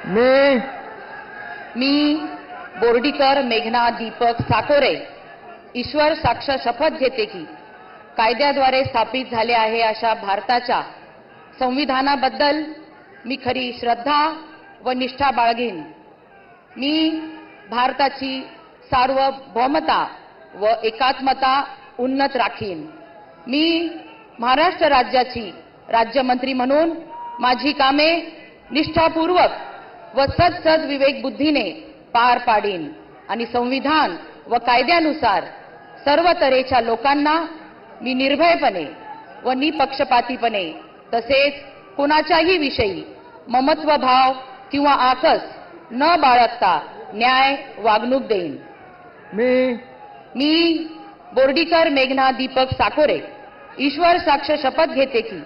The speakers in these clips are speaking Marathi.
मी बोर्डीकर मेघना दीपक साकोरे ईश्वर साक्ष शपथ घेते की कायद्याद्वारे स्थापित झाले आहे अशा भारताच्या संविधानाबद्दल मी खरी श्रद्धा व निष्ठा बाळगीन। मी भारताची सार्वभौमता व एकात्मता उन्नत राखीन। मी महाराष्ट्र राज्याची राज्यमंत्री म्हणून माझी कामे निष्ठापूर्वक व सद विवेक बुद्धीने पार पाडीन आणि संविधान व कायद्यानुसार सर्व तऱ्हेच्या लोकांना मी निर्भयपणे व निपक्षपातीपणे तसेच कोणाच्याही विषयी ममत्व भाव किंवा आकस न बाळगता न्याय वागणूक देईन। मी बोर्डीकर मेघना दीपक साकोरे ईश्वर साक्ष शपथ घेते की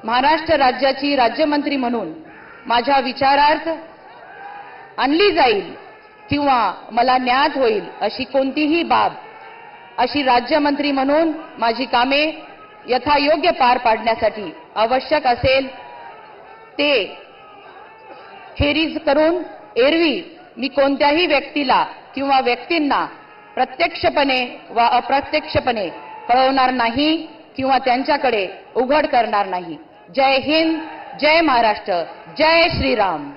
महाराष्ट्र राज्याची राज्यमंत्री म्हणून माझ्या विचारार्थ आणली जाईल किंवा मला ज्ञात होईल अशी कोणतीही बाब अशी राज्यमंत्री म्हणून माझी कामे यथायोग्य पार पाडण्यासाठी आवश्यक असेल ते खेरीज करून एरवी मी कोणत्याही व्यक्तीला किंवा व्यक्तींना प्रत्यक्षपणे व अप्रत्यक्षपणे कळवणार नाही किंवा त्यांच्याकडे उघड करणार नाही। जय हिंद, जय महाराष्ट्र, जय श्रीराम।